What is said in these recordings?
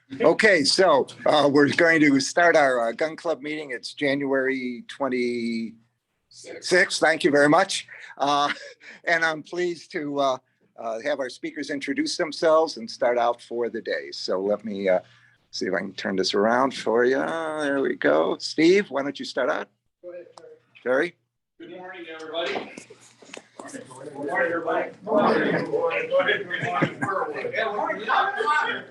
Okay, so we're going to start our gun club meeting. It's January 26th. Thank you very much. And I'm pleased to have our speakers introduce themselves and start out for the day. So let me see if I can turn this around for you. There we go. Steve, why don't you start out? Go ahead, Terry. Good morning, everybody. Good morning, everybody. Good morning. Good morning.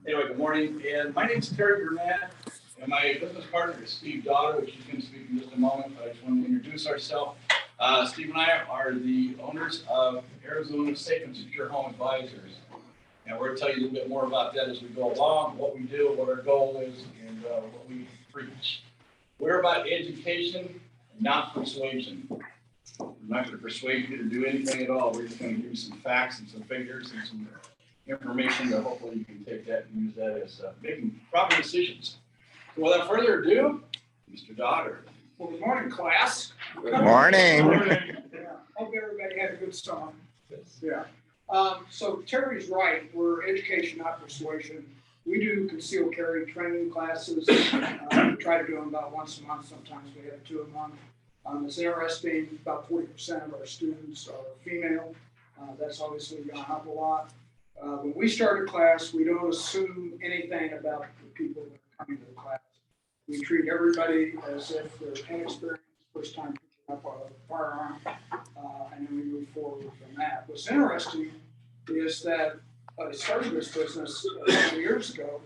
Anyway, good morning, and my name is Terry Burnett, and my business partner is Steve Doddler, which he's going to speak in just a moment, but I just want to introduce ourselves. Steve and I are the owners of Arizona Safe and Secure Home Advisors, and we're going to tell you a little bit more about that as we go along, what we do, what our goal is, and what we preach. We're about education, not persuasion. We're not going to persuade you to do anything at all. We're just going to give you some facts and some figures and some information that hopefully you can take that and use that as making proper decisions. So without further ado, Mr. Doddler. Well, good morning, class. Good morning. Yeah, hope everybody had a good song. Yeah. So Terry's right. We're education, not persuasion. We do concealed carry training classes. We try to do them about once a month. Sometimes we have 2 a month. It's interesting. About 40% of our students are female. That's obviously gone up a lot. When we start a class, we don't assume anything about the people that are coming to the class. We treat everybody as if they're inexperienced, first time picking up a firearm, and then we move forward from that. What's interesting is that I started this business a couple years ago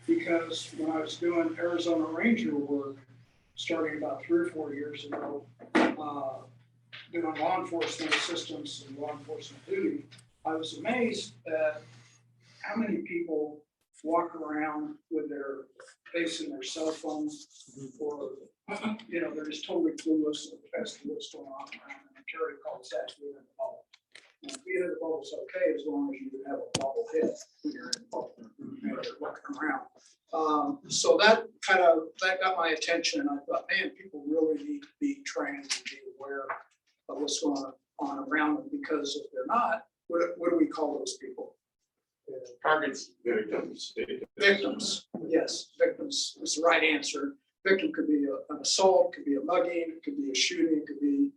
because when I was doing Arizona Ranger work, starting about 3 or 4 years ago, doing law enforcement assistance and law enforcement duty, I was amazed at how many people walk around with their face in their cell phones, or they're just totally clueless as to what's going on around them. Terry calls that being in the bubble. And being in the bubble is okay as long as you have a bubble hit when you're in the bubble, you're looking around. So that got my attention, and I thought, man, people really need to be trained and be aware of what's going on around them, because if they're not, what do we call those people? Targets. Victims. Victims. Yes, victims is the right answer. Victim could be an assault, could be a mugging, it could be a shooting, it could be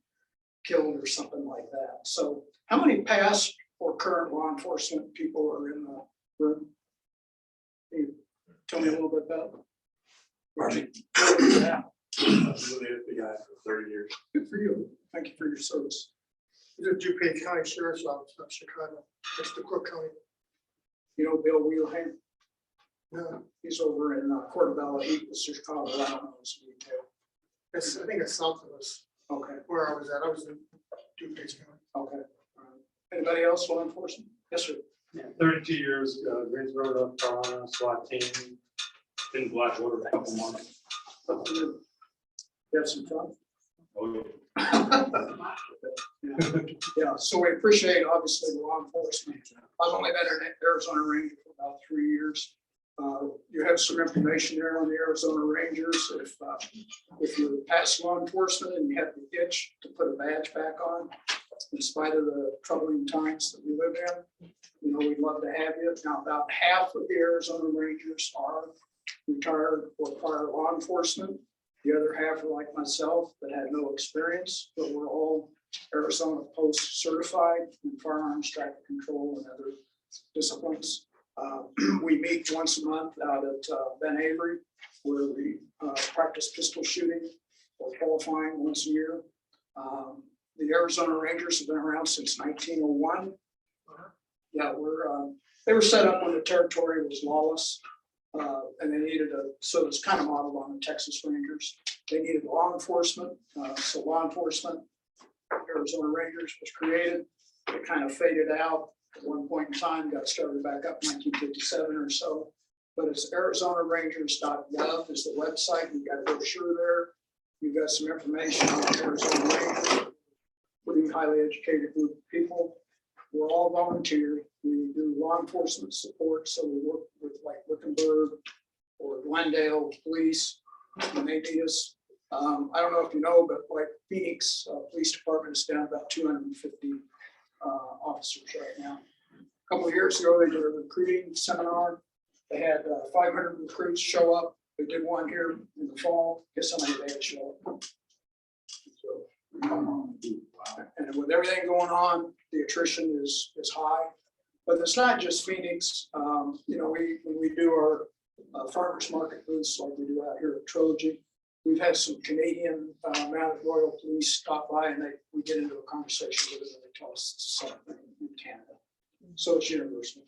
killed or something like that. So how many past or current law enforcement people are in the room? Can you tell me a little bit about it? Yeah. I've been the guy for 30 years. Good for you. Thank you for your service. He's a DuPage County Sheriff's Office of Chicago. That's the Cook County. You know Bill Wheelham? No, He's over in Portobello, East Chicago. I don't know his detail. I think it's south of us, Okay, where I was at. I was in DuPage County. okay. Anybody else law enforcement? Yes, sir. 32 years, Greensboro, North Carolina, SWAT team, in Blackwater for a couple months. You have some fun? Oh, yeah. Yeah, so we appreciate obviously the law enforcement. I've only been in Arizona Ranger for about 3 years. You have some information there on the Arizona Rangers. If you're past law enforcement and you have the itch to put a badge back on, in spite of the troubling times that we live in, we'd love to have you. Now, about half of the Arizona Rangers are retired or prior law enforcement. The other half are like myself that had no experience, but we're all Arizona Post certified in firearms, traffic control, and other disciplines. We meet once a month out at Ben Avery, where we practice pistol shooting or qualifying once a year. The Arizona Rangers have been around since 1901. Yeah, they were set up when the territory was lawless. And they needed so it's kind of modeled on the Texas Rangers. They needed law enforcement. So law enforcement, Arizona Rangers was created. It kind of faded out at one point in time, got started back up in 1957 or so. But it's ArizonaRangers.gov is the website. You've got a brochure there. You've got some information on Arizona Rangers. Pretty highly educated group of people. We're all volunteer. We do law enforcement support, so we work with like Wickenburg or Glendale Police when they need us. I don't know if you know, but like Phoenix Police Department is down about 250 officers right now. couple of years ago, they did a recruiting seminar. They had 500 recruits show up. They did one here in the fall. Guess how many they had show up? And with everything going on, the attrition is high. But it's not just Phoenix. You know, when we do our farmers market booths like we do out here at Trilogy, we've had some Canadian mounted royal police stop by, and we get into a conversation with them, and they tell us the same thing in Canada. So it's universal.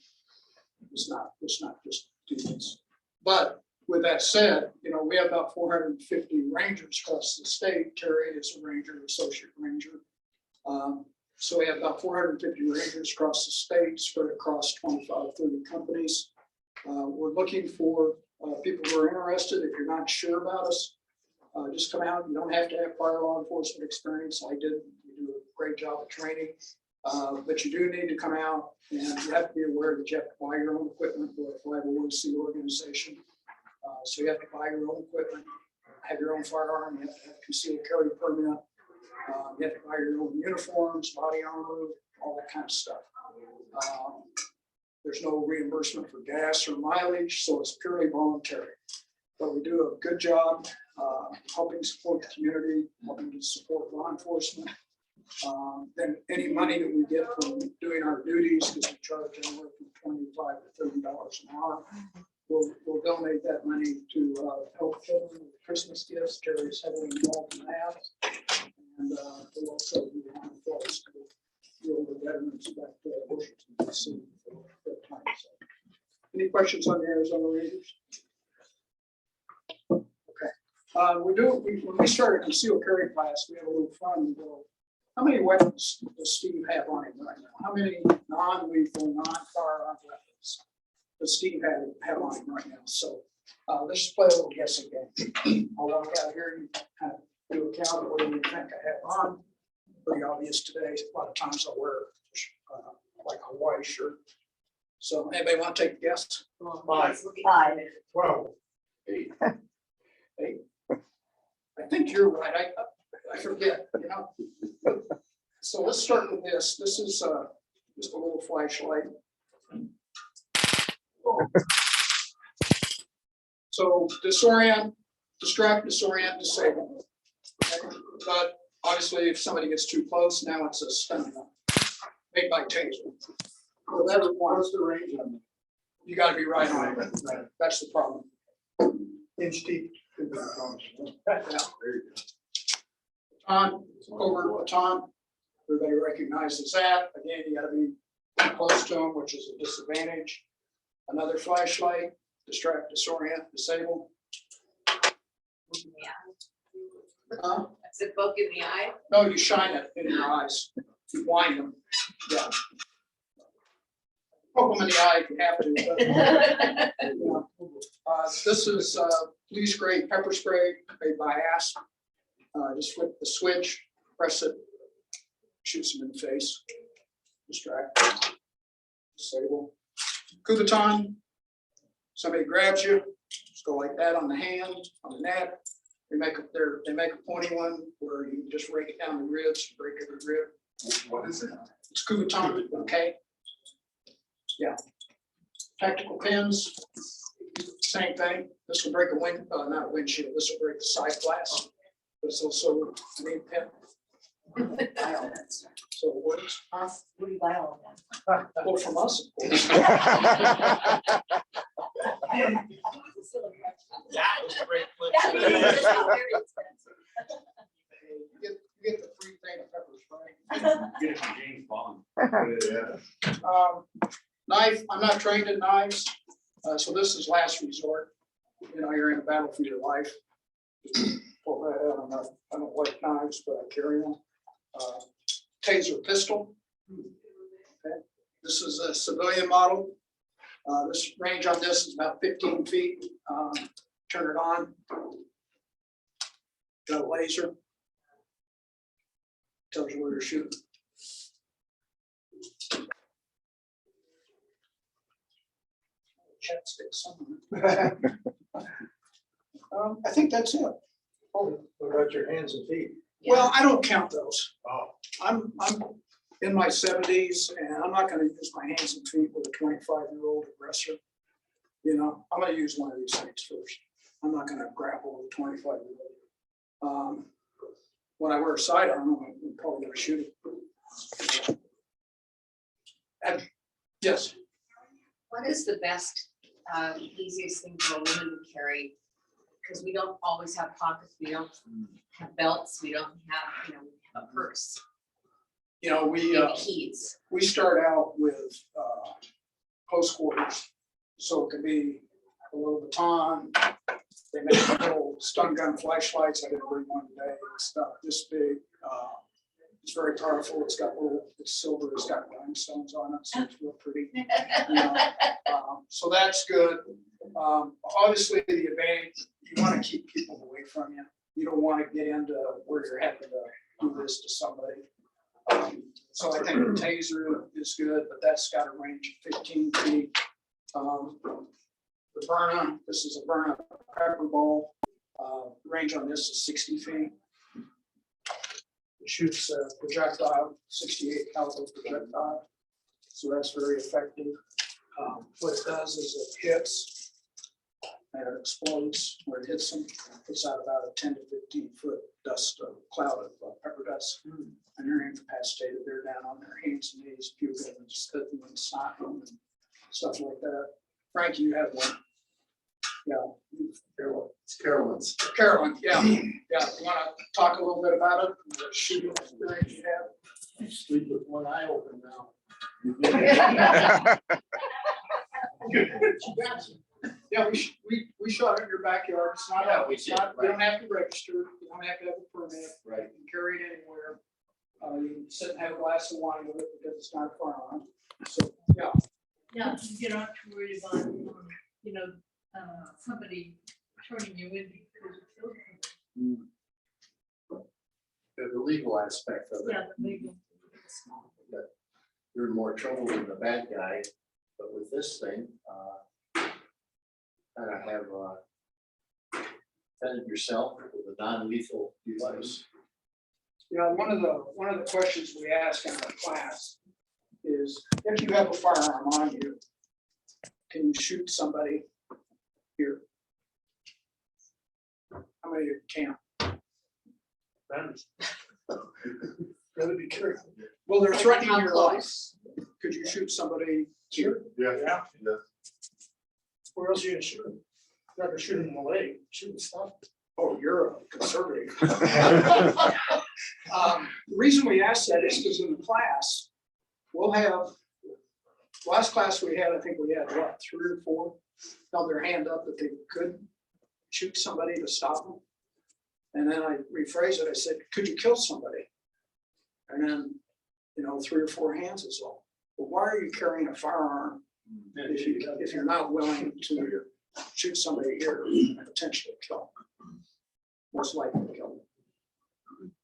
It's not just Phoenix. But with that said, you know, we have about 450 rangers across the state. Terry is a ranger, associate ranger. So we have about 450 rangers across the state, spread across 25, 30 companies. We're looking for people who are interested. If you're not sure about us, just come out. You don't have to have prior law enforcement experience. I did. We do a great job of training. But you do need to come out, and you have to be aware that you have to buy your own equipment. We're a 501c organization. So you have to buy your own equipment, have your own firearm, you have to have concealed carry permit. You have to buy your own uniforms, body armor, all that kind of stuff. There's no reimbursement for gas or mileage, so it's purely voluntary. But we do a good job helping support the community, helping to support law enforcement. Then any money that we get from doing our duties, because we charge anywhere from $25 to $30 an hour, we'll donate that money to help children with Christmas gifts. Terry's heavily involved in that. And we'll also do on flights to the older veterans back to Washington, D.C. for that time. So, any questions on the Arizona Rangers? Okay. When we started concealed carry class, we have a little fun. We go, how many weapons does Steve have on him right now? How many non-lethal, non-firearm weapons does Steve have on him right now? So let's play a little guessing game. I'll walk out here and kind of do a count of what do you think I have on. Pretty obvious today. A lot of times I wear like a Hawaii shirt. So anybody want to take a guess? 5. 12. 8. I think you're right. I forget, you know. So let's start with this. This is just a little flashlight. So disorient, distract, disorient, disable. Okay? But obviously, if somebody gets too close, now it's a stun gun made by Taser. So that requires the range on it. You got to be right on it. That's the problem. Inch deep. Yeah. Baton, covert baton. Everybody recognizes that. Again, you got to be close to them, which is a disadvantage. Another flashlight, distract, disorient, disable. Is it poke in the eye? No, you shine it in your eyes. You blind them. Yeah. Poke them in the eye if you have to. But, yeah. This is police grade pepper spray made by ASP. Just flip the switch, press it, shoots them in the face. Distract, disable. Kubaton, somebody grabs you, just go like that on the hand, on the neck. They make a pointy one where you just rake it down the ribs, break every rib. What is it? It's Kubaton, okay? Yeah. Tactical pins, same thing. This will break a not a windshield. This will break the side glass. But it's also a main pin. So it works. Huh? What do you buy all of them? Well, from us, of course. Yeah, it was a great flip. It's not very expensive. You get the free thing of pepper spray. Get it from James Bond. Yeah. Knife, I'm not trained in knives, so this is last resort. You know, you're in a battle for your life. Pull that out. I don't like knives, but I carry them. Taser Pistol. Okay. This is a civilian model. This range on this is about 15 feet. Turn it on. Got a laser. Tells you where you're shooting. Chapstick somewhere. I think that's it. What about your hands and feet? Well, I don't count those. Oh. I'm in my 70s, and I'm not going to use my hands and feet with a 25-year-old aggressor. You know, I'm going to use one of these things first. I'm not going to grapple with a 25-year-old. When I wear a sidearm, I'm probably going to shoot it. Yes. What is the best, easiest thing for a woman to carry? Because we don't always have pockets, we don't have belts, we don't have, we have a purse, You know, maybe keys. we start out with close quarters, so it can be a little baton. They make little stun gun flashlights. I didn't bring one today. It's not this big. It's very powerful. It's silver. It's got rhinestones on it, so it's real pretty. You know, so that's good. Obviously, the advantage, you want to keep people away from you. You don't want to get into where you're having to do this to somebody. So I think the taser is good, but that's got a range of 15 feet. The Burnett, this is a Burnett pepper ball. Range on this is 60 feet. It shoots a projectile, 68 caliber projectile. So that's very effective. What it does is it hits and it explodes where it hits them. It puts out about a 10 to 15 foot dust cloud of pepper dust. And they're incapacitated. They're down on their hands and knees, puking and spitting and snotting and stuff like that. Frank, you have one. Yeah. It's Carolyn's. Carolyn, yeah. Yeah. You want to talk a little bit about it? The shooting experience you have? I sleep with one eye open now. Yeah, we shot it in your backyard. It's not, Yeah, we it's did, not, you right. don't have to register. You don't have to have a permit. Right. You can carry it anywhere. You can sit and have a glass of wine with it because it's not a firearm. So, yeah. Yeah, you're not too worried about, somebody turning you in because you killed somebody. The legal aspect of it, Yeah, the legal. you're in more trouble than the bad guy, but with this thing, kind of have defended yourself with a non-lethal device. Yeah, one of the questions we ask in our class is, if you have a firearm on you, can you shoot somebody here? How many of you can? Really be careful. Well, they're threatening How your life. close? Could you shoot somebody here? Yeah. Where else are you gonna shoot him? You're not gonna shoot him in the leg, shoot him stuff. Oh, you're a conservative. The reason we ask that is because in the class, we'll have, last class we had, I think we had what, 3 or 4 held their hand up that they could shoot somebody to stop them. And then I rephrased it. I said, could you kill somebody? And then, 3 or 4 hands is all. Well, why are you carrying a firearm if you're not willing to shoot somebody here and potentially kill them? Most likely to kill them.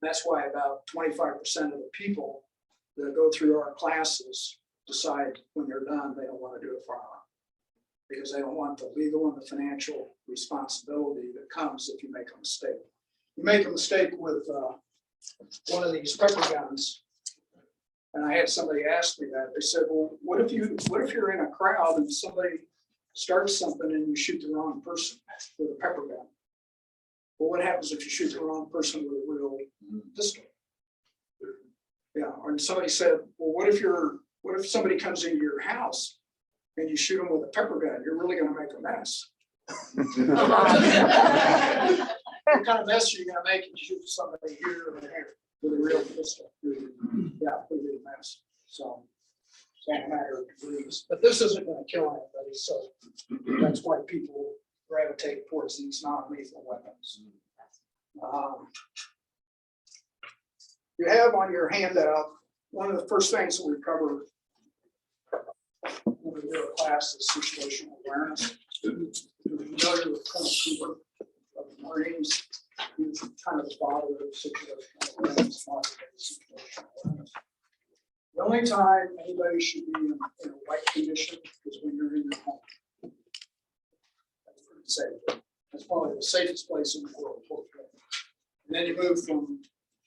That's why about 25% of the people that go through our classes decide when they're done, they don't want to do a firearm. Because they don't want the legal and the financial responsibility that comes if you make a mistake. You make a mistake with one of these pepper guns. And I had somebody ask me that. They said, well, what if you're in a crowd and somebody starts something and you shoot the wrong person with a pepper gun? Well, what happens if you shoot the wrong person with a real pistol? Yeah, or somebody said, well, what if somebody comes into your house and you shoot them with a pepper gun? You're really gonna make a mess. What kind of mess are you gonna make if you shoot somebody here or there with a real pistol? Yeah, pretty big mess. So it's all a matter of degrees. But this isn't gonna kill anybody, so that's why people gravitate towards these non-lethal weapons. You have on your handout, one of the first things that we cover when we do a class is situational awareness. You're familiar with Colonel Cooper of the Marines. He's kind of the father of situational awareness. The only time anybody should be in a white condition is when you're in your home. That's pretty safe. That's probably the safest place in the world. And then you move from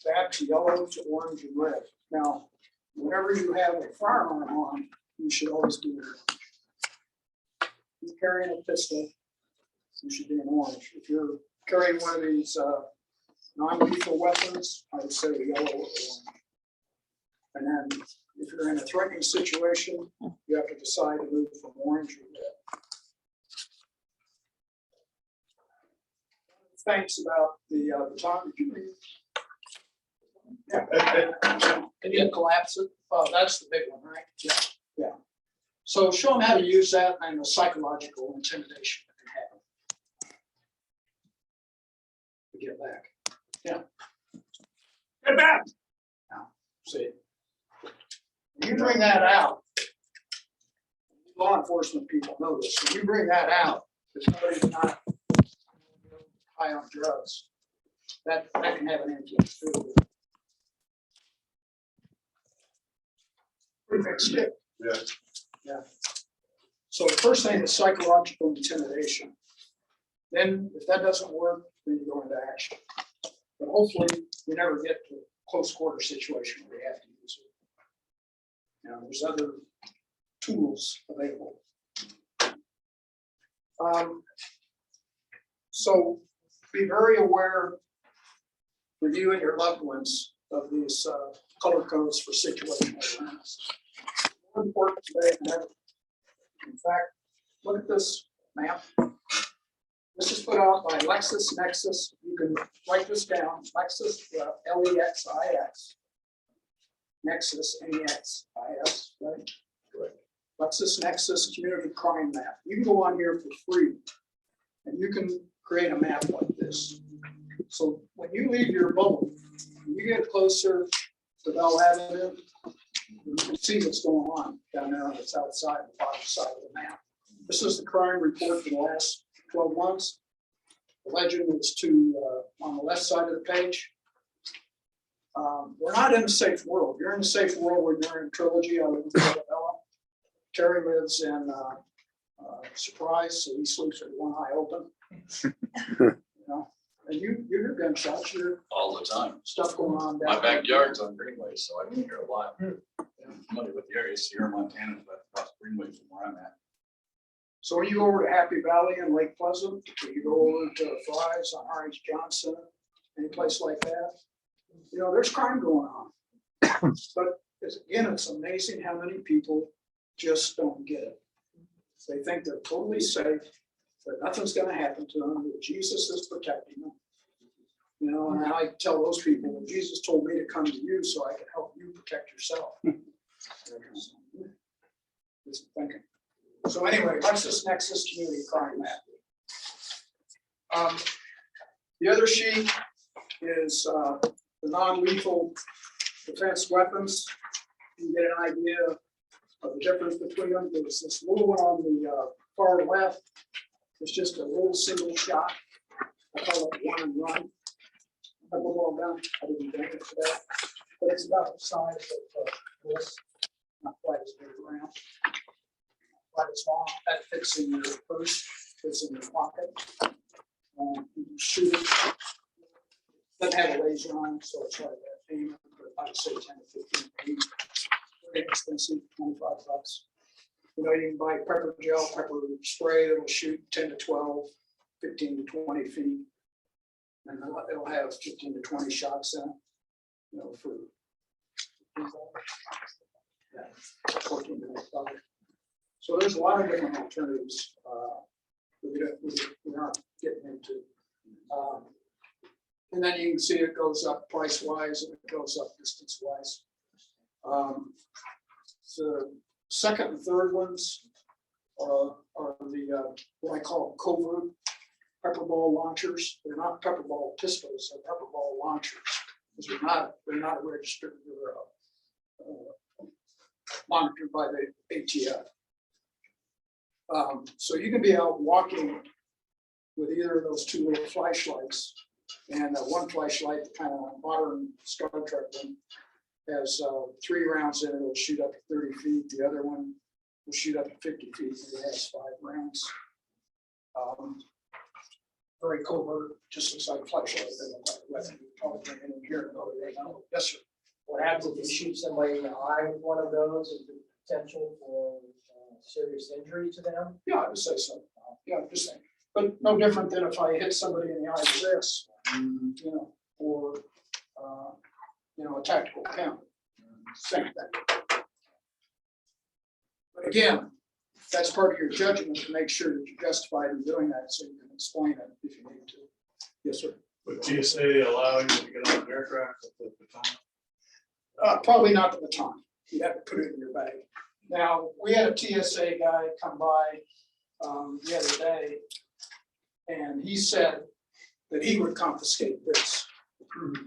that to yellow to orange and red. Now, the whenever you have a firearm on, you should always be in orange. If you're carrying a pistol, you should be in orange. If you're carrying one of these non-lethal weapons, I would say yellow or orange. And then if you're in a threatening situation, you have to decide to move from orange or red. Thanks about the time. Did you read? Yeah. Can you collapse it? Oh, that's the big one, right? Yeah, yeah. So show them how to use that and the psychological intimidation that can happen. We get back. Yeah. Get back. Now, see. When you bring that out, law enforcement people know this. When you bring that out, if somebody's not high on drugs, that can have an influence too. Pretty big stick. Yeah. Yeah. So the first thing is psychological intimidation. Then if that doesn't work, then you go into action. But hopefully you never get to a close quarter situation where you have to use it. Now, there's other tools available. So be very aware for you and your loved ones of these color codes for situational awareness. More important today than ever. In fact, look at this map. This is put out by LexisNexis. You can write this down. Lexis, L-E-X-I-S. Nexus, N-E-X-I-S, right? Correct. LexisNexis Community Crime Map. You can go on here for free, and you can create a map like this. So when you leave your bubble, when you get closer to Bell Avenue, you can see what's going on down there on the south side, the bottom side of the map. This is the crime report for the last 12 months. The legend is on the left side of the page. We're not in a safe world. You're in a safe world when you're in Trilogy. I live in Philadelphia. Terry lives in Surprise, so he sleeps with one eye open. You know, and you hear gunshots. You hear All the time. stuff going on down My there. backyard's on Greenway, so I can hear a lot. I'm familiar with the area, Sierra, Montana, but across Greenway from where I'm at. So when you go over to Happy Valley and Lake Pleasant, you go over to Fry's on Orange Johnson, any place like that, you know, there's crime going on. But it's amazing how many people just don't get it. They think they're totally safe, that nothing's gonna happen to them, that Jesus is protecting them. You know, and I tell those people, well, Jesus told me to come to you so I can help you protect yourself. Just thinking. So anyway, LexisNexis Community Crime Map. The other sheet is the non-lethal defense weapons. You can get an idea of the difference between them. There's this little one on the far left. It's just a little single shot. I call it one and run. Pepper ball gun. I didn't bring it for that, but it's about the size of this. Not quite as big around. Quite as long. That fits in your purse. Fits in your pocket. You can shoot it. Doesn't have a laser on it, so it's like that aim. I'd say 10 to 15 feet. Very expensive, $25. You know, you can buy pepper gel, pepper spray that'll shoot 10 to 12, 15 to 20 feet. And it'll have 15 to 20 shots in it, you know, for yeah, 14 to $20. So there's a lot of different alternatives we're not getting into. And then you can see it goes up price wise and it goes up distance wise. The second and third ones are the what I call covert pepper ball launchers. They're not pepper ball pistols, they're pepper ball launchers. Because they're not registered. They're monitored by the ATF. So you can be out walking with either of those two little flashlights, and one flashlight, kind of modern Star Trek one, has 3 rounds in it. It'll shoot up to 30 feet. The other one will shoot up to 50 feet. It has 5 rounds. Very covert, just looks like a flashlight. Probably bring it in here and go right now. Yes, sir. What happens if you shoot somebody in the eye with one of those? Is there potential for serious injury to them? Yeah, I would say so. Yeah, just saying. But no different than if I hit somebody in the eye with this, you know, or, you know, a tactical count. Same thing. But again, that's part of your judgment to make sure that you're justified in doing that, so you can explain it if you need to. Yes, sir. Would TSA allow you to get on an aircraft at the baton? Probably not the baton. You'd have to put it in your bag. Now, we had a TSA guy come by the other day, and he said that he would confiscate this.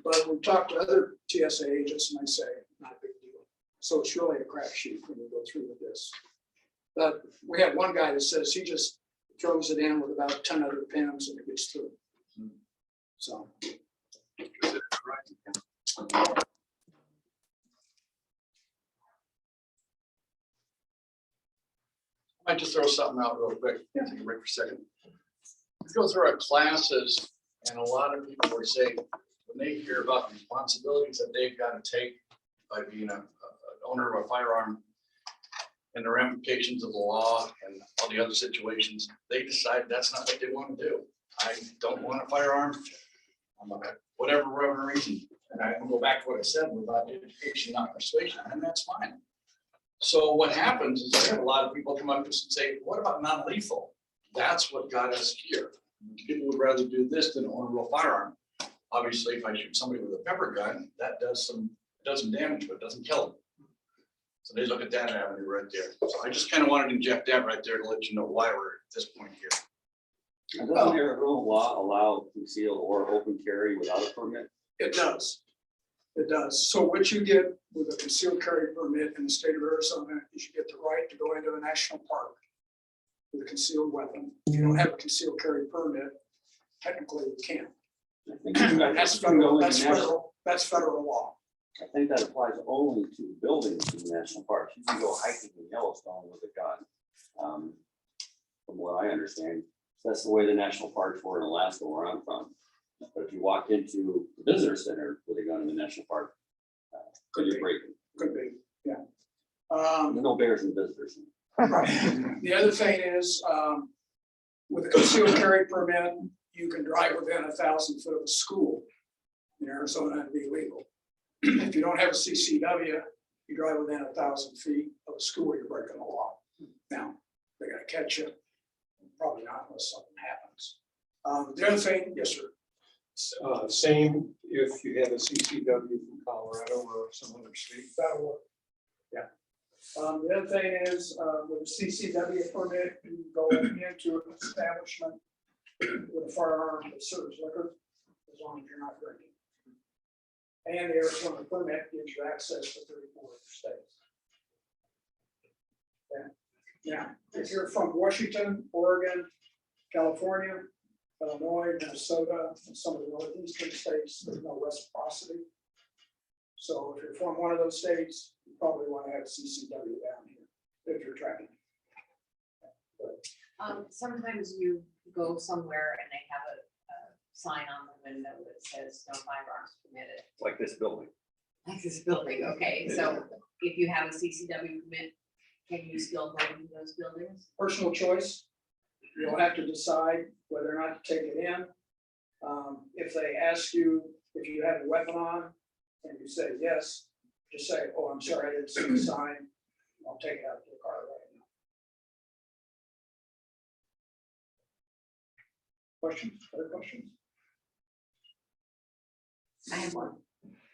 But we talked to other TSA agents, and they say, not a big deal. So it's really a crapshoot when you go through with this. But we have one guy that says he just throws it in with about 10 other pins and it gets through. So. I might just throw something out real quick. Take a break for a second. We go through our classes, and a lot of people were saying, when they hear about the responsibilities that they've got to take by being an owner of a firearm and the ramifications of the law and all the other situations, they decide that's not what they want to do. I don't want a firearm, whatever reason. And I will go back to what I said about education, not persuasion, and that's fine. So what happens is I have a lot of people come up to us and say, what about non-lethal? That's what got us here. People would rather do this than own a real firearm. Obviously, if I shoot somebody with a pepper gun, that does some damage, but it doesn't kill them. So they look at that avenue right there. So I just kind of wanted to inject that right there to let you know why we're at this point here. Doesn't Arizona law allow concealed or open carry without a permit? It does. It does. So what you get with a concealed carry permit in the state of Arizona is you get the right to go into a national park with a concealed weapon. If you don't have a concealed carry permit, technically you can't. I think That's federal, that's federal law. I think that applies only to buildings in the national parks. You can go hiking in Yellowstone with a gun. From what I understand, that's the way the national parks were in Alaska, where I'm from. But if you walk into the visitor center with a gun in the national park, could you break it? Could be, yeah. There's no bears in the visitor center. Right. The other thing is, with a concealed carry permit, you can drive within 1,000 foot of a school in Arizona and be legal. If you don't have a CCW, you drive within 1,000 feet of a school, you're breaking the law. Now, they're gonna catch you. Probably not unless something happens. The other thing, yes, sir. Same if you had a CCW from Colorado or some other state. That'll work. Yeah. The other thing is, with a CCW permit, you can go into an establishment with a firearm that serves liquor, as long as you're not drinking. And the Arizona permit gives you access to 34 states. Okay. Now, if you're from Washington, Oregon, California, Illinois, Minnesota, and some of the northeastern states, there's no reciprocity. So if you're from one of those states, you probably want to have a CCW down here if you're tracking. Sometimes you go somewhere and they have a sign on the window that says no firearms permitted. Like this building. Like this building, okay, so if you have a CCW permit, can you still go into those buildings? Personal choice. You'll have to decide whether or not to take it in. If they ask you if you have a weapon on and you say yes, just say, oh, I'm sorry, I didn't see the sign. I'll take it out of the car right now. Questions? Other questions? I have one.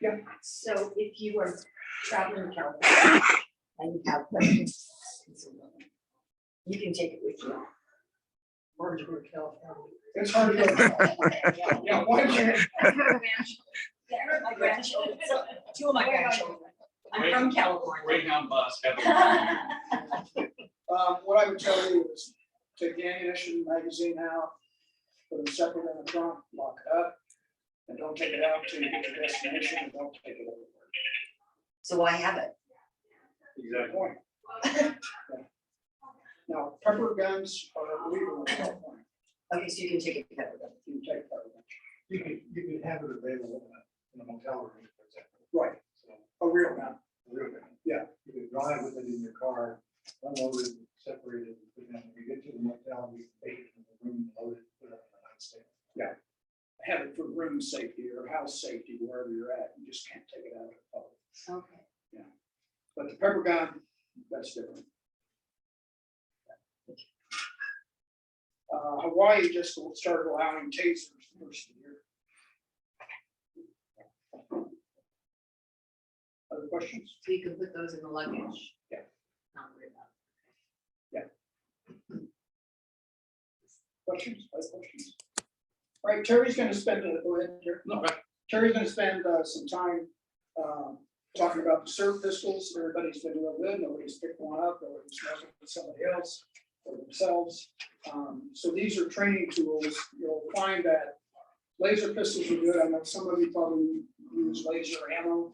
Yeah. So if you were traveling to California and you have questions, you can take it with you. Or to California. It's hard to go. Yeah, why don't you? My grandchildren, so two of my grandchildren. I'm from California. Greyhound bus. What I would tell you is take the ammunition magazine out, put them separate in the trunk, lock it up, and don't take it out till you get to your destination, and don't take it everywhere. So I have it. Exact point. Yeah. Now, pepper guns are illegal in California. Okay, so you can take it together. You can take pepper guns. You can have it available in a motel room, for example. Right. So A real gun. You can drive with it in your car, unload it, separate it, put it in. When you get to the motel, you can take it in the room, load it, put it on the nightstand. Have it for room safety or house safety, wherever you're at. You just can't take it out of the public. Okay. But the pepper gun, that's different. Hawaii just started allowing tasers the first year. Other questions? So you can put those in the luggage? Yeah. Not worry about Questions? Other questions? All right, Terry's going to spend, go ahead, Terry. No, right. Terry's going to spend some time talking about the Taser pistols. Everybody's been real good. Nobody's picked one up. Nobody's messing with somebody else or themselves. So these are training tools. You'll find that laser pistols are good. I know some of you probably use laser ammo.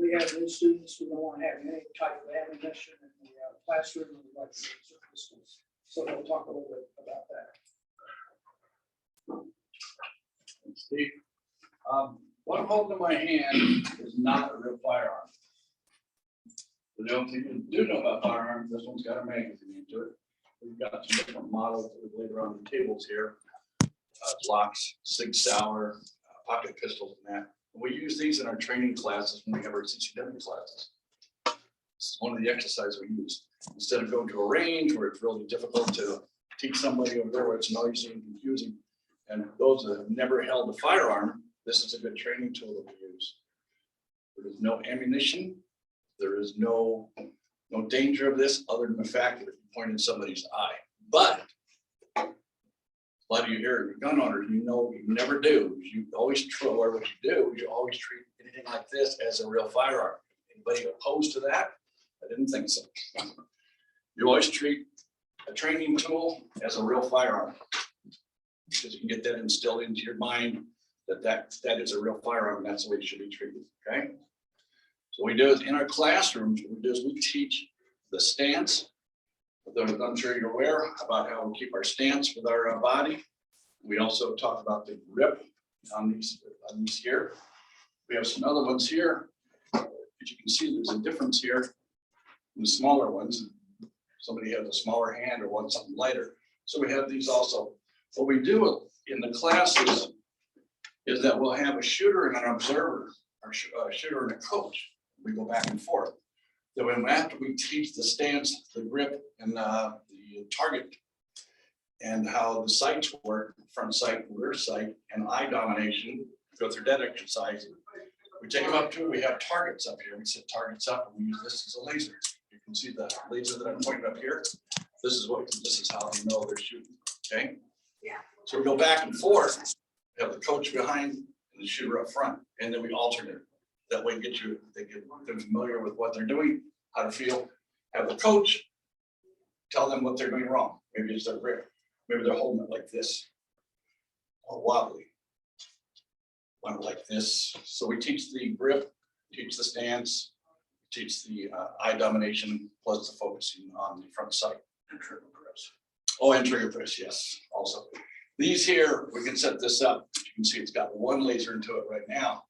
We have new students who don't want to have any type of ammunition in the classroom. We like laser pistols. So they'll talk a little bit about that. Steve, what I'm holding in my hand is not a real firearm. The only thing you do know about firearms, this one's got a magazine into it. We've got some different models that we've laid around the tables here. Glocks, Sig Sauer, pocket pistols and that. We use these in our training classes when we have our CCW classes. It's one of the exercises we use. Instead of going to a range where it's really difficult to teach somebody over there where it's noisy and confusing. And those that have never held a firearm, this is a good training tool that we use. There is no ammunition. There is no danger of this other than the fact that if you point in somebody's eye. But a lot of you here, your gun owners, you know, you never do. You always what you do is you always treat anything like this as a real firearm. Anybody opposed to that? I didn't think so. You always treat a training tool as a real firearm. Because you can get that instilled into your mind that is a real firearm and that's the way it should be treated, okay? So what we do is in our classrooms, what we do is we teach the stance. I'm sure you're aware about how we keep our stance with our body. We also talk about the grip on these here. We have some other ones here. As you can see, there's a difference here in the smaller ones. Somebody has a smaller hand or wants something lighter. So we have these also. What we do in the classes is that we'll have a shooter and an observer, or a shooter and a coach. We go back and forth. Then after we teach the stance, the grip, and the target, and how the sights work, front sight, rear sight, and eye domination, go through that exercise. We take them up to, we have targets up here. We set targets up and we use this as a laser. You can see the laser that I'm pointing up here. This is how they know they're shooting, okay? Yeah. So we go back and forth. We have the coach behind and the shooter up front, and then we alternate. That way they're familiar with what they're doing, how to feel. Have the coach tell them what they're doing wrong. Maybe it's their grip. Maybe they're holding it like this, or wobbly. One like this. So we teach the grip, teach the stance, teach the eye domination, plus the focusing on the front sight. And trigger press. Oh, and trigger press, yes, also. These here, we can set this up. You can see it's got one laser into it right now.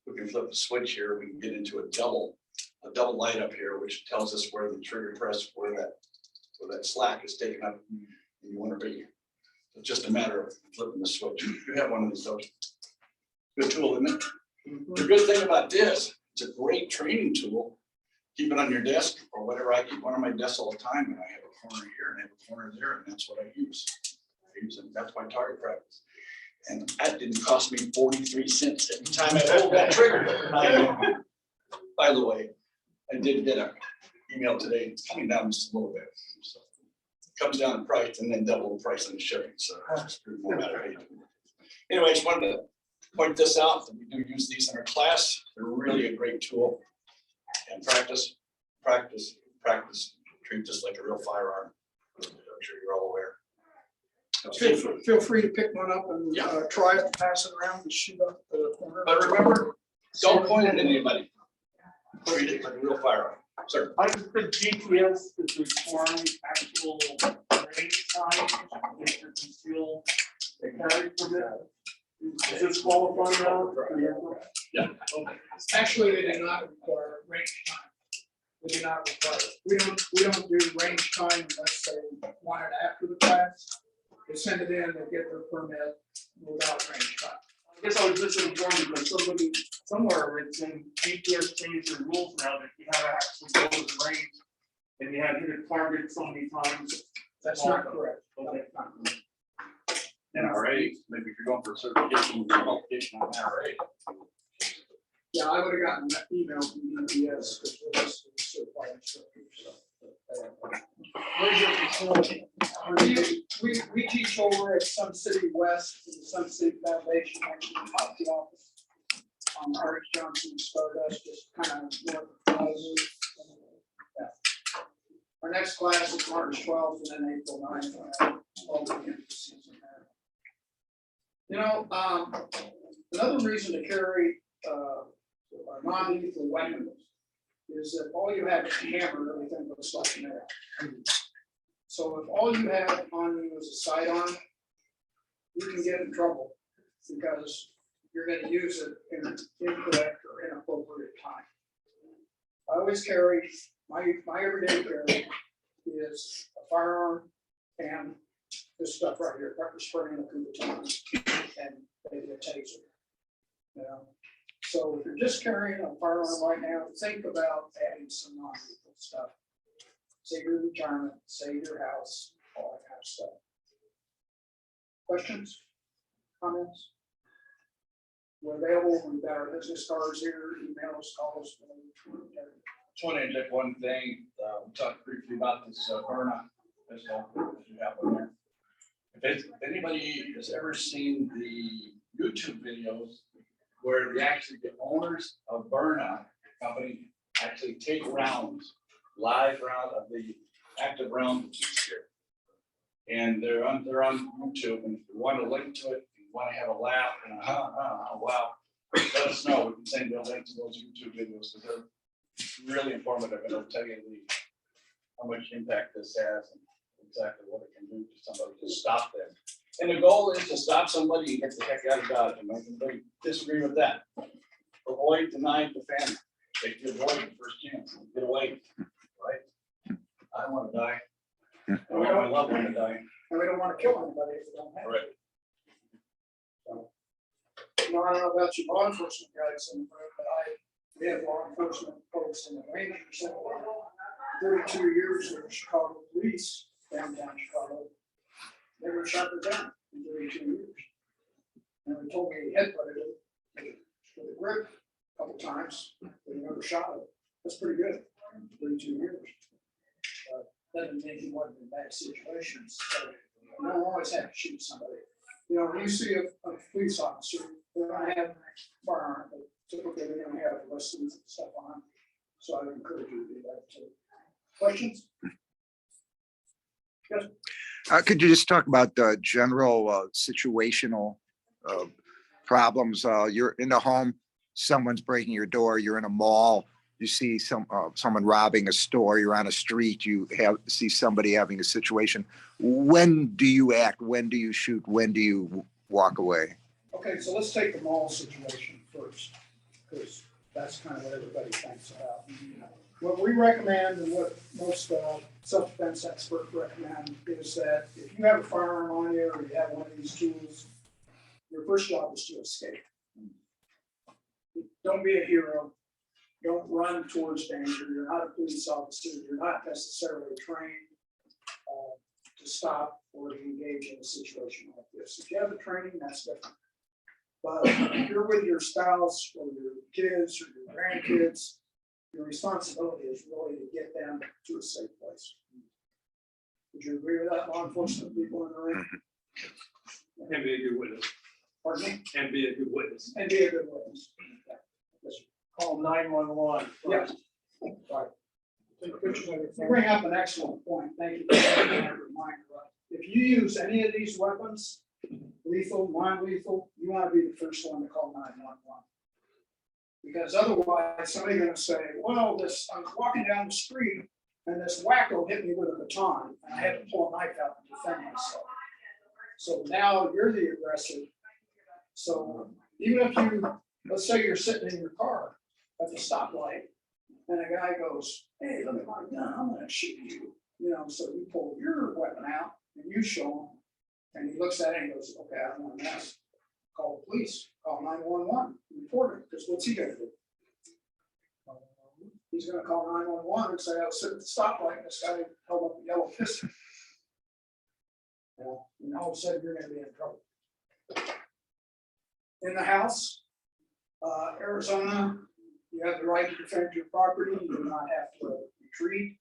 We can flip the switch here. We can get into a double light up here, which tells us where the trigger press, where that slack is taken up. And you want to be. It's just a matter of flipping the switch. You have one of these. Good tool, isn't it? The good thing about this, it's a great training tool. Keep it on your desk or whatever. I keep one on my desk all the time, and I have a corner here and I have a corner there, and that's what I use. That's my target practice. And that didn't cost me 43 cents every time I hold that trigger. By the way, I did get an email today. It's coming down just a little bit. So it comes down in price and then double the price on the shipping. So it's no matter how you do it. Anyway, I just wanted to point this out that we do use these in our class. They're really a great tool. And practice. Treat this like a real firearm. I'm sure you're all aware. Feel free to pick one up and try it, pass it around, and shoot up the corner. But remember, don't point it at anybody. Treat it like a real firearm. Sir. I just think GPS is requiring actual range time, if you conceal a carry permit. Does this qualify now? Yeah. Actually, they do not require range time. We do not require it. We don't do range time unless they want it after the class. They send it in, they get their permit without range time. I guess I was just informed because somebody, somewhere it's in GPS changed the rules now that you have to actually go to the range. And you have to hit a target so many times. That's not correct. Okay. NRA, maybe if you're going for certification, qualification on NRA. Yeah, I would have gotten that email from UPS because we're listed as certified instructors. Where's your facility? We teach over at Sun City West, in the Sun City Foundation, actually, the office. Eric Johnson started us just kind of north of Plaza. Yeah. Our next class is March 12th and then April 9th. All the end of the season there. You know, another reason to carry a non-lethal weapon is that all you have is a hammer, everything looks like an arrow. So if all you have on you is a sidearm, you can get in trouble because you're going to use it in an incorrect or inappropriate time. I always carry, my everyday carry is a firearm and this stuff right here, pepper spray and a Kubaton, and maybe a taser. You know? So if you're just carrying a firearm right now, think about adding some non-lethal stuff. Save your retirement, save your house, all that kind of stuff. Questions? Comments? We're available. We've got our business cards here, emails, calls. Just want to interject one thing. We talked briefly about this Burnett pistol that you have on there. If anybody has ever seen the YouTube videos where the owners of Burnett company actually take rounds, live round of the active rounds here. And they're on YouTube, and if you want to link to it, you want to have a laugh and wow, let us know. We can send you a link to those YouTube videos because they're really informative and it'll tell you how much impact this has and exactly what it can do to somebody to stop them. And the goal is to stop somebody and get the heck out of Dodge. And I can really disagree with that. Avoid, deny the family. They can avoid the first chance. Get away, right? I don't want to die. I don't want my loved one to die. And we don't want to kill anybody if we don't have to. Right. So, you know, I don't know about you law enforcement guys in the room, but we have law enforcement folks in the Rangers Center. 32 years with the Chicago police, downtown Chicago. They were shot down in 32 years. And they told me he headbutted it with a grip a couple times, but he never shot it. That's pretty good, 32 years. Doesn't mean he wasn't in bad situations. So you don't always have to shoot somebody. You know, when you see a police officer, they're going to have a firearm, but typically they're going to have lessons and stuff on. So I would encourage you to do that too. Questions? Yes. Could you just talk about the general situational problems? You're in the home, someone's breaking your door, you're in a mall, you see someone robbing a store, you're on a street, you see somebody having a situation. When do you act? When do you shoot? When do you walk away? Okay, so let's take the mall situation first, because that's kind of what everybody thinks about. What we recommend and what most self-defense experts recommend is that if you have a firearm on you or you have one of these tools, your first job is to escape. Don't be a hero. Don't run towards danger. You're not a police officer. You're not necessarily trained to stop or to engage in a situation like this. If you have the training, that's different. But if you're with your spouse or your kids or your grandkids, your responsibility is really to get them to a safe place. Would you agree with that, law enforcement people in the room? And be a good witness. Pardon me? And be a good witness. And be a good witness. Yeah. Yes, sir. Call 911. Yeah. Right. You bring up an excellent point. Thank you for that reminder. If you use any of these weapons, lethal, non-lethal, you want to be the first one to call 911. Because otherwise, somebody's going to say, well, I was walking down the street and this wacko hit me with a baton and I had to pull a knife out to defend myself. So now you're the aggressor. So even if let's say you're sitting in your car at the stoplight And the guy goes, hey, look at my gun, I'm gonna shoot you. You know, so you pull your weapon out and you show him. And he looks at it and goes, okay, I don't want to mess. Call the police, call 911, report it, because what's he gonna do? He's gonna call 911 and say, I was sitting at the stoplight and this guy held up a yellow pistol. Yeah, and all of a sudden you're gonna be in trouble. In the house, Arizona, you have the right to defend your property, you do not have to retreat.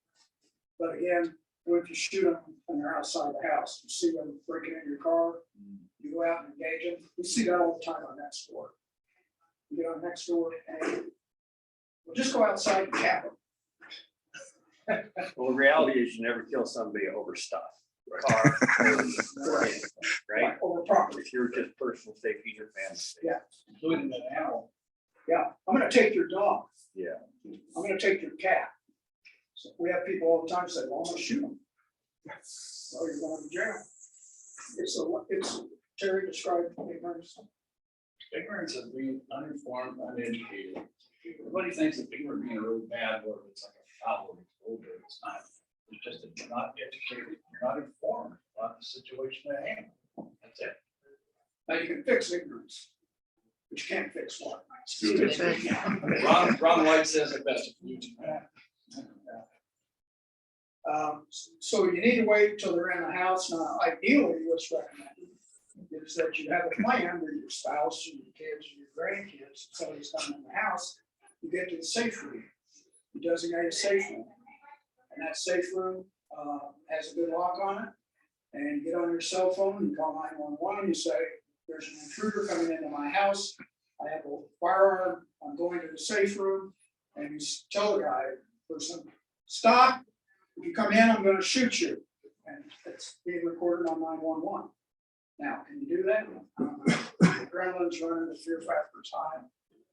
But again, what if you shoot them and they're outside the house? You see them breaking in your car, you go out and engage them. We see that all the time on Next Door. You get on Next Door and we'll just go outside and cap them. Well, the reality is you never kill somebody over stuff. Car, right? Over property. If you're just personal safety, your family. Yeah. Including the animal. Yeah, I'm gonna take your dog. Yeah. I'm gonna take your cat. So we have people all the time say, well, I'm gonna shoot them. Oh, you're going to jail. It's Terry described ignorance. Ignorance of being uninformed, uneducated. Everybody thinks that ignorant being a really bad word. It's like a foul word. It's not. It's just that you're not educated, you're not informed about the situation at hand. That's it. Now you can fix ignorance, but you can't fix what? Ron White says it best if you do. So you need to wait till they're in the house. Now, ideally, what's recommended is that you have a plan with your spouse, or your kids, or your grandkids, somebody's coming in the house, you get to the safe room. You designate a safe room. And that safe room has a good lock on it. And you get on your cell phone, you call 911, you say, there's an intruder coming into my house. I have a firearm, I'm going to the safe room. And you tell the guy, person, stop. If you come in, I'm going to shoot you. And it's being recorded on 911. Now, can you do that? Adrenaline's running, the fear factor's high,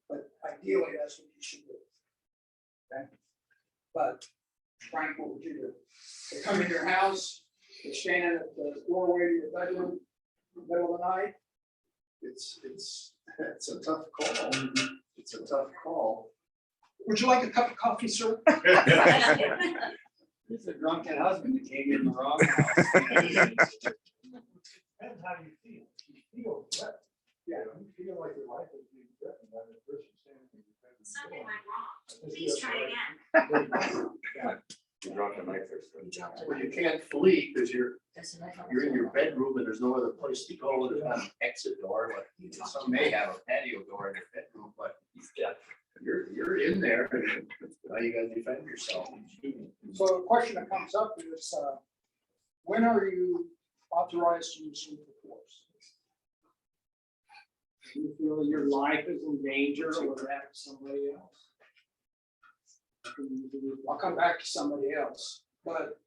but ideally that's what you should do. Okay? But Frank, what would you do? They come in your house, they're standing at the doorway to your bedroom in the middle of the night. It's a tough call. It's a tough call. Would you like a cup of coffee, sir? It's a drunken husband that came in the wrong house. Depends how you feel. You feel threatened. Yeah, you feel like your life is being threatened by the person standing in your bedroom. Something went wrong. Please try again. You dropped the knife first. Well, you can't flee because you're in your bedroom and there's no other place to go. There's not an exit door. Like some may have a patio door in their bedroom, but you're in there. And now you got to defend yourself. So the question that comes up is, when are you authorized to use lethal force? Do you feel that your life is in danger or that of somebody else? I'll come back to somebody else, but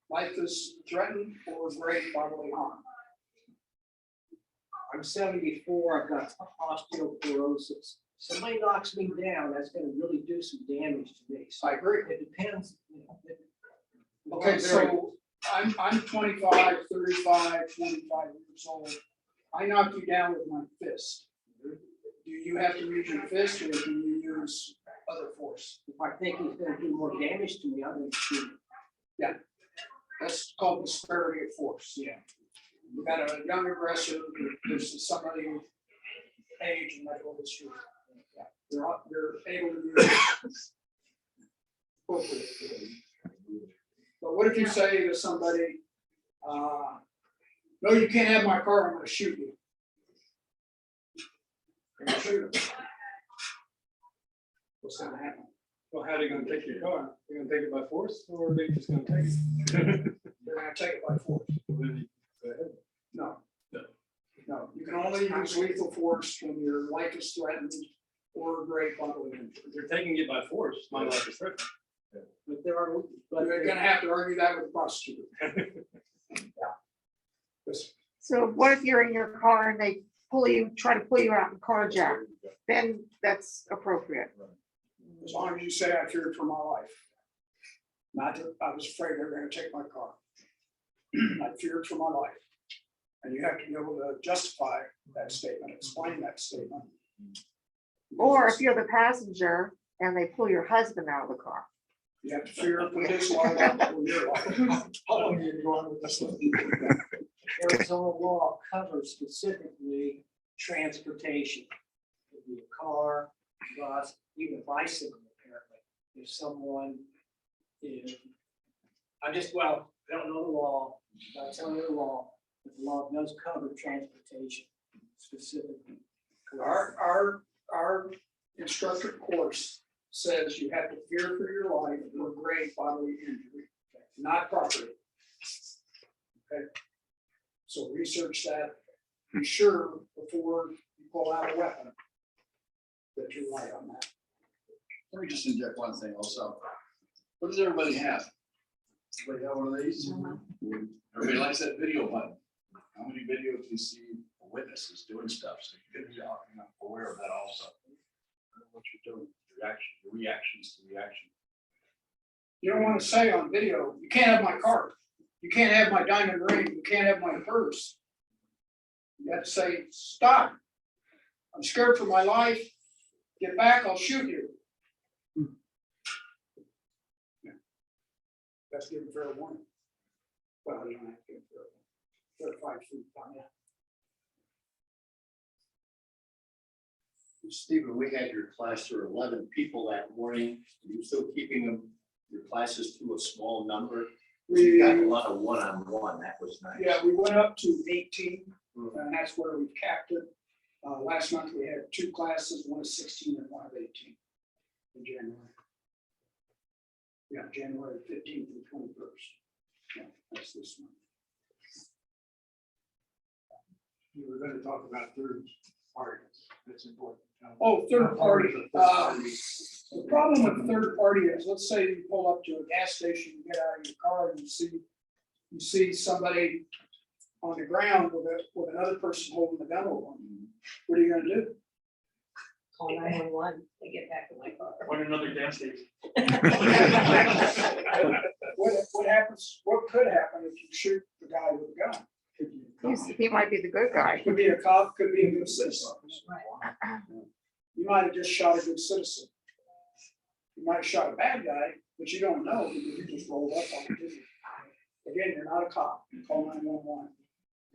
life is threatened or great bodily harm. I'm 74, I've got osteoporosis. Somebody knocks me down, that's gonna really do some damage to me. So I agree. it depends. Okay, so I'm 25, 35, 45 years old. I knock you down with my fist. Do you have to use your fist or do you use other force? If I think he's gonna do more damage to me, I'm gonna shoot him. Yeah, that's called disparity of force. Yeah. You got a young aggressor versus somebody with age and medical history. Yeah, you're able to use both of it. But what if you say to somebody, no, you can't have my car, I'm gonna shoot you. You're gonna shoot him. What's gonna happen? Well, how are they gonna take your car? They're gonna take it by force or are they just gonna take it? They're gonna take it by force. No. No, you can only use lethal force when your life is threatened or great bodily injury. If they're taking it by force, my life is threatened. But there are, But you're gonna have to argue that with the prosecutor. Yes. So what if you're in your car and they try to pull you out and carjack? Then that's appropriate. As long as you say I feared for my life. Not that I was afraid they were gonna take my car. I feared for my life. And you have to be able to justify that statement, explain that statement. Or if you're the passenger and they pull your husband out of the car. You have to figure out his life out or your life. How long are you going with this one? Arizona law covers specifically transportation. Could be a car, bus, even a bicycle apparently. If someone is, I don't know the law, not telling you the law, but the law does cover transportation specifically. Our instructor course says you have to fear for your life or grave bodily injury, not property. Okay, so research that, be sure before you pull out a weapon that you're right on that. Let me just inject one thing also. What does everybody have? Everybody have one of these? Everybody likes that video button. How many videos do you see of witnesses doing stuff? So you can be aware of that also. What you're doing, your reactions to reaction. You don't want to say on video, you can't have my car, you can't have my diamond ring, you can't have my purse. You have to say, stop. I'm scared for my life. Get back, I'll shoot you. Yeah. That's giving fair warning. Well, you don't have to give fair warning. 5 feet down, yeah. Stephen, we had your class for 11 people that morning. Are you still keeping them, your classes to a small number? We got a lot of one-on-one. That was nice. Yeah, we went up to 18, and that's where we capped it. Last month, we had 2 classes, one of 16 and one of 18 in January. Yeah, January 15th and 21st. Yeah, that's this month. You were gonna talk about third parties, that's important. Oh, third party. The problem with third party is, let's say you pull up to a gas station, you get out of your car and you see somebody on the ground with another person holding the gun over them. What are you gonna do? Call 911, they get back in my car. Or another gas station. What happens, what could happen if you shoot the guy with the gun? He might be the good guy. Could be a cop, could be a good citizen. You might have just shot a good citizen. You might have shot a bad guy, but you don't know because you just rolled up on it. Again, you're not a cop. Call 911.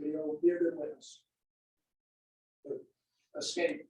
Be a good witness. Escape.